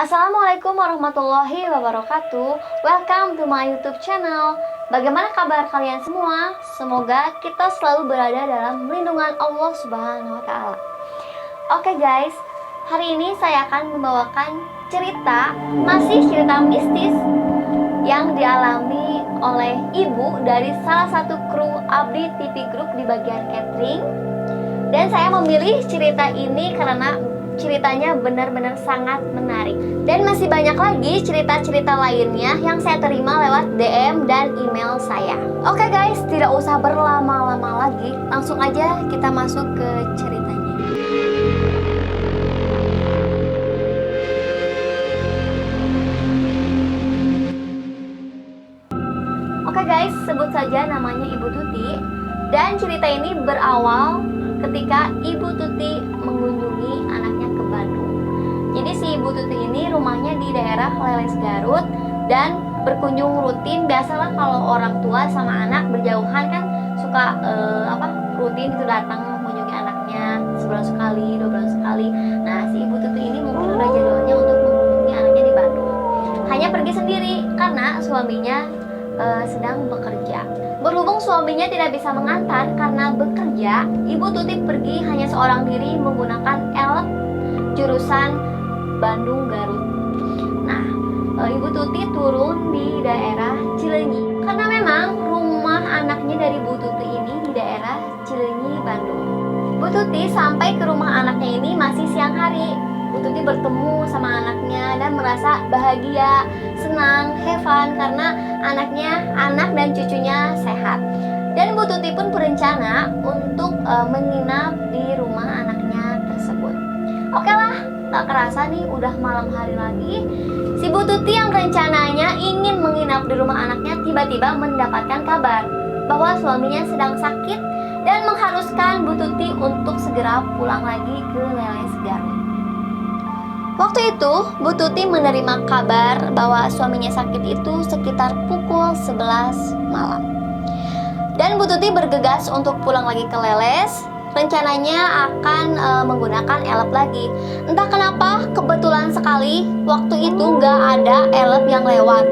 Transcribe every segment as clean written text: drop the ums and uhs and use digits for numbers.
Assalamualaikum warahmatullahi wabarakatuh. Welcome to my YouTube channel. Bagaimana kabar kalian semua? Semoga kita selalu berada dalam lindungan Allah Subhanahu wa taala. Oke guys, hari ini saya akan membawakan masih cerita mistis yang dialami oleh ibu dari salah satu kru Abdi TV Group di bagian catering. Dan saya memilih cerita ini karena ceritanya benar-benar sangat menarik. Dan masih banyak lagi cerita-cerita lainnya yang saya terima lewat DM dan email saya. Oke guys, tidak usah berlama-lama lagi, langsung aja kita masuk ke ceritanya. Oke guys, sebut saja namanya Ibu Tuti. Dan cerita ini berawal ketika Ibu Tuti mengunjungi anaknya ke Bandung. Jadi si Ibu Tuti ini rumahnya di daerah Leles Garut dan berkunjung rutin. Biasalah kalau orang tua sama anak berjauhan kan suka rutin itu datang mengunjungi anaknya sebulan sekali, 2 bulan sekali. Nah si Ibu Tuti ini mungkin udah jadwalnya untuk mengunjungi anaknya di Bandung. Hanya pergi sendiri karena suaminya sedang bekerja. Berhubung suaminya tidak bisa mengantar karena bekerja, Ibu Tuti pergi hanya seorang diri menggunakan elf jurusan Bandung Garut. Nah, Ibu Tuti turun di daerah Cileunyi karena memang rumah anaknya dari Bu Tuti ini di daerah Cileunyi, Bandung. Bu Tuti sampai ke rumah anaknya ini masih siang hari. Bu Tuti bertemu sama anaknya dan merasa bahagia, senang, have fun karena anak dan cucunya sehat. Dan Bu Tuti pun berencana untuk menginap di rumah anaknya tersebut. Oke lah, tak kerasa nih udah malam hari lagi. Si Bu Tuti yang rencananya ingin menginap di rumah anaknya tiba-tiba mendapatkan kabar bahwa suaminya sedang sakit dan mengharuskan Bu Tuti untuk segera pulang lagi ke Leles Garut. Waktu itu, Bu Tuti menerima kabar bahwa suaminya sakit itu sekitar pukul 11 malam. Dan Bu Tuti bergegas untuk pulang lagi ke Leles. Rencananya akan menggunakan elep lagi. Entah kenapa, kebetulan sekali waktu itu nggak ada elep yang lewat.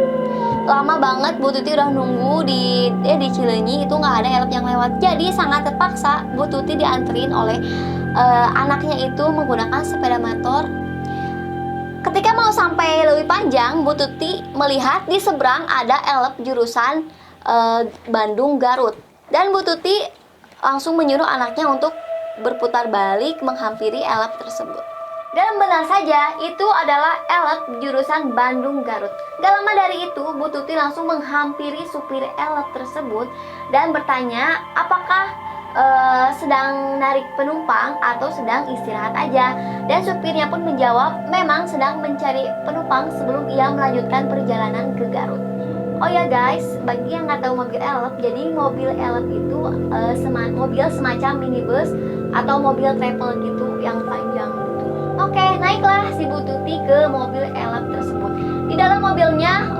Lama banget Bu Tuti udah nunggu di Cileunyi itu nggak ada elep yang lewat. Jadi sangat terpaksa Bu Tuti dianterin oleh anaknya itu menggunakan sepeda motor. Ketika mau sampai lebih panjang, Bu Tuti melihat di seberang ada elep jurusan Bandung Garut. Dan Bu Tuti langsung menyuruh anaknya untuk berputar balik menghampiri elep tersebut. Dan benar saja, itu adalah elep jurusan Bandung Garut. Gak lama dari itu, Bu Tuti langsung menghampiri supir elep tersebut dan bertanya apakah sedang narik penumpang atau sedang istirahat aja. Dan supirnya pun menjawab memang sedang mencari penumpang sebelum ia melanjutkan perjalanan ke Garut. Oh ya guys, bagi yang nggak tahu mobil elep, jadi mobil elep itu mobil semacam minibus atau mobil travel gitu yang panjang gitu. Oke, naiklah si Bu Tuti ke mobil elep tersebut. Di dalam mobilnya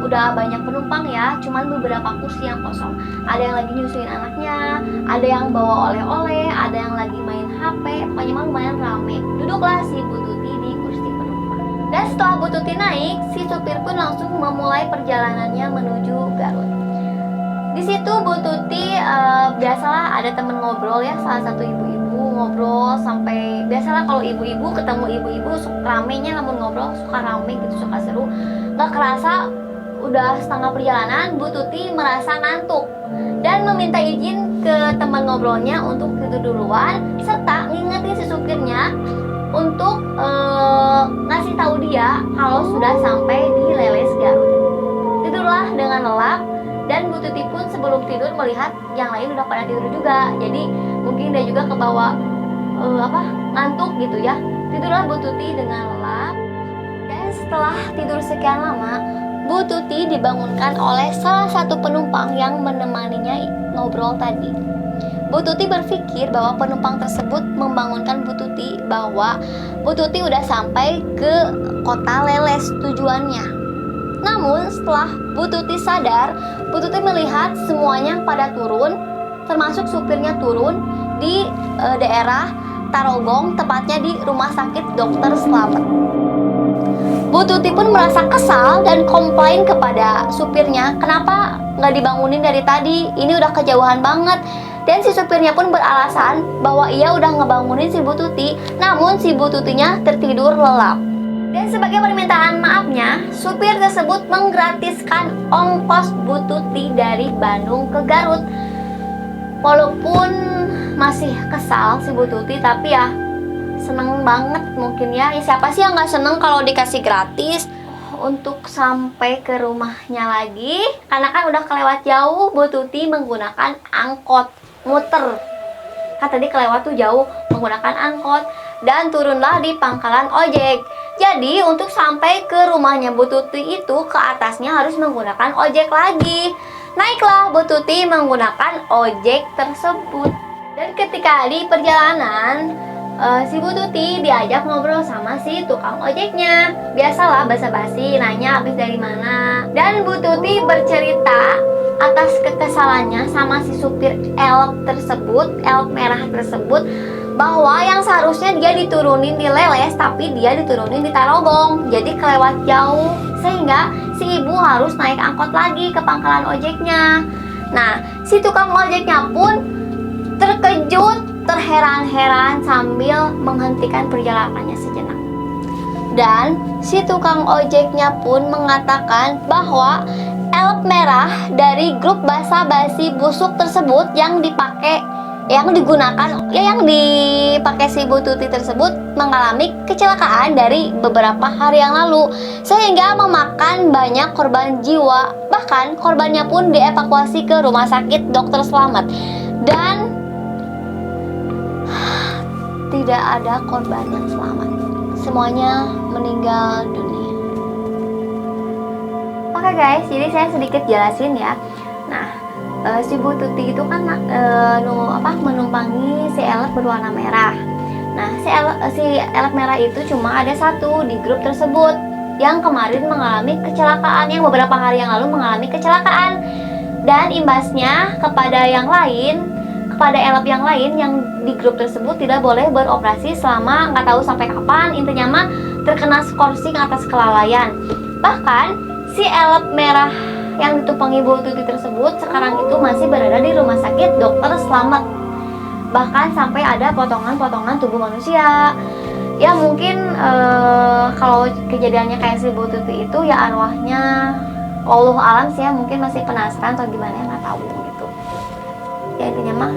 udah banyak penumpang ya, cuman beberapa kursi yang kosong. Ada yang lagi nyusuin anaknya, ada yang bawa oleh-oleh, ada yang lagi main HP, pokoknya mah lumayan rame. Duduklah si Bu Tuti di kursi penumpang. Dan setelah Bu Tuti naik, si supir pun langsung memulai perjalanannya menuju Garut. Di situ Bu Tuti biasalah ada temen ngobrol ya, salah satu ibu-ibu ngobrol sampai biasalah kalau ibu-ibu ketemu ibu-ibu ramenya namun ngobrol suka rame gitu, suka seru. Gak kerasa udah setengah perjalanan Bu Tuti merasa ngantuk dan meminta izin ke teman ngobrolnya untuk tidur duluan serta ngingetin si supirnya untuk ngasih tahu dia kalau sudah sampai di Leles Garut. Tidurlah dengan lelap. Dan Bu Tuti pun sebelum tidur melihat yang lain udah pada tidur juga. Jadi mungkin dia juga kebawa ngantuk gitu ya. Tidurlah Bu Tuti dengan lelap. Dan setelah tidur sekian lama, Bu Tuti dibangunkan oleh salah satu penumpang yang menemaninya ngobrol tadi. Bu Tuti berpikir bahwa penumpang tersebut membangunkan Bu Tuti bahwa Bu Tuti udah sampai ke kota Leles tujuannya. Namun setelah Bu Tuti sadar, Bu Tuti melihat semuanya pada turun, termasuk supirnya turun di daerah Tarogong, tepatnya di Rumah Sakit Dr. Slamet. Bu Tuti pun merasa kesal dan komplain kepada supirnya, kenapa nggak dibangunin dari tadi, ini udah kejauhan banget. Dan si supirnya pun beralasan bahwa ia udah ngebangunin si Bu Tuti, namun si Bu Tutinya tertidur lelap. Dan sebagai permintaan maafnya, supir tersebut menggratiskan ongkos Bu Tuti dari Bandung ke Garut. Walaupun masih kesal si Bu Tuti, tapi ya seneng banget mungkin ya. Siapa sih yang nggak seneng kalau dikasih gratis? Untuk sampai ke rumahnya lagi, karena kan udah kelewat jauh, Bu Tuti menggunakan angkot muter. Kan tadi kelewat tuh jauh menggunakan angkot, dan turunlah di pangkalan ojek. Jadi untuk sampai ke rumahnya Bu Tuti itu, ke atasnya harus menggunakan ojek lagi. Naiklah Bu Tuti menggunakan ojek tersebut. Dan ketika di perjalanan, si Bu Tuti diajak ngobrol sama si tukang ojeknya. Biasalah basa-basi, nanya habis dari mana. Dan Bu Tuti bercerita atas kekesalannya sama si supir elf tersebut, elf merah tersebut, bahwa yang seharusnya dia diturunin di Leles, tapi dia diturunin di Tarogong. Jadi kelewat jauh, sehingga si ibu harus naik angkot lagi ke pangkalan ojeknya. Nah, si tukang ojeknya pun terkejut, terheran-heran sambil menghentikan perjalanannya sejenak. Dan si tukang ojeknya pun mengatakan bahwa elf merah dari grup basa-basi busuk tersebut yang dipakai si Bu Tuti tersebut mengalami kecelakaan dari beberapa hari yang lalu, sehingga memakan banyak korban jiwa. Bahkan korbannya pun dievakuasi ke rumah sakit Dokter Slamet, dan tidak ada korban yang selamat. Semuanya meninggal dunia. Oke guys, jadi saya sedikit jelasin ya. Nah, si Bu Tuti itu kan menumpangi si elf berwarna merah. Nah, si elf merah itu cuma ada satu di grup tersebut yang kemarin mengalami kecelakaan, yang beberapa hari yang lalu mengalami kecelakaan. Dan imbasnya kepada elf yang lain yang di grup tersebut tidak boleh beroperasi selama nggak tahu sampai kapan. Intinya mah terkena skorsing atas kelalaian. Bahkan si elf merah yang ditumpangi Bu Tuti tersebut sekarang itu masih berada di rumah sakit Dokter Slamet. Bahkan sampai ada potongan-potongan tubuh manusia. Ya mungkin kalau kejadiannya kayak si Bu Tuti itu ya arwahnya Allah alam sih ya, mungkin masih penasaran atau gimana, nggak tahu gitu. Ya intinya mah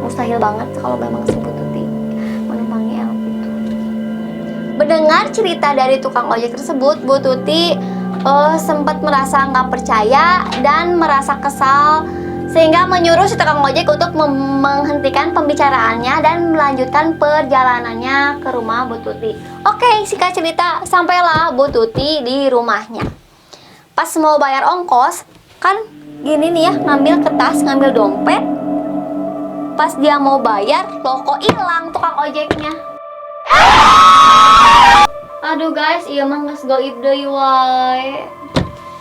mustahil banget kalau memang si Bu Tuti menumpangi elf itu. Mendengar cerita dari tukang ojek tersebut, Bu Tuti sempat merasa nggak percaya dan merasa kesal, sehingga menyuruh si tukang ojek untuk menghentikan pembicaraannya dan melanjutkan perjalanannya ke rumah Bu Tuti. Oke, singkat cerita, sampailah Bu Tuti di rumahnya. Pas mau bayar ongkos, kan gini nih ya, ngambil kertas, ngambil dompet. Pas dia mau bayar, loh kok hilang tukang ojeknya. Aduh guys, iya mah geus goib deui wae.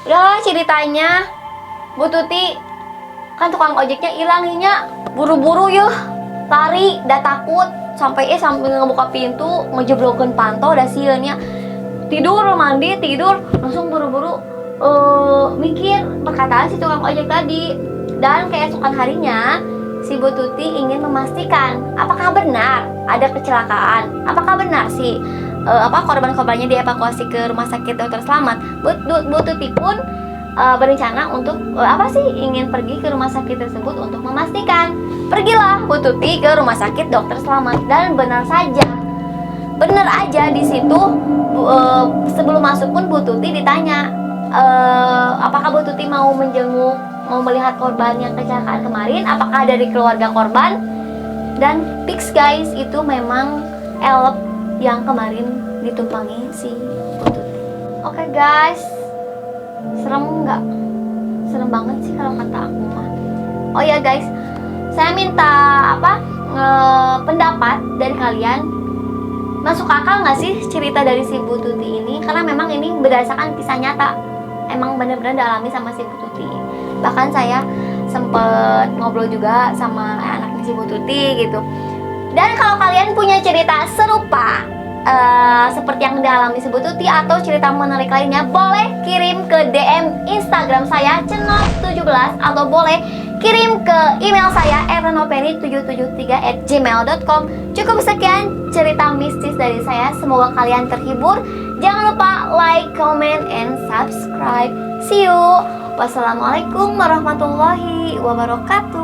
Udahlah ceritanya, Bu Tuti kan tukang ojeknya hilang nya, buru-buru yuh, lari, dah takut sampai sambil ngebuka pintu, ngejeblokeun panto dah sieun nya. Tidur, mandi, tidur, langsung buru-buru mikir perkataan si tukang ojek tadi. Dan keesokan harinya si Bu Tuti ingin memastikan apakah benar ada kecelakaan, apakah benar sih korban-korbannya dievakuasi ke rumah sakit Dokter Slamet. Bu Tuti pun berencana untuk ingin pergi ke rumah sakit tersebut untuk memastikan. Pergilah Bu Tuti ke rumah sakit Dokter Slamet, dan benar aja di situ sebelum masuk pun Bu Tuti ditanya apakah Bu Tuti mau menjenguk, mau melihat korban yang kecelakaan kemarin, apakah dari keluarga korban. Dan fix guys, itu memang elf yang kemarin ditumpangi si Bu Tuti. Oke guys, serem nggak? Serem banget sih kalau kata aku mah. Oh ya guys, saya minta pendapat dari kalian. Masuk akal nggak sih cerita dari si Bu Tuti ini? Karena memang ini berdasarkan kisah nyata. Emang benar-benar dialami sama si Bu Tuti. Bahkan saya sempet ngobrol juga sama anaknya si Bu Tuti gitu. Dan kalau kalian punya cerita serupa seperti yang dialami si Bu Tuti atau cerita menarik lainnya, boleh kirim ke DM Instagram saya cenok17 atau boleh kirim ke email saya erenopeni773@gmail.com. Cukup sekian cerita mistis dari saya. Semoga kalian terhibur. Jangan lupa like, comment, and subscribe. See you. Wassalamualaikum warahmatullahi wabarakatuh.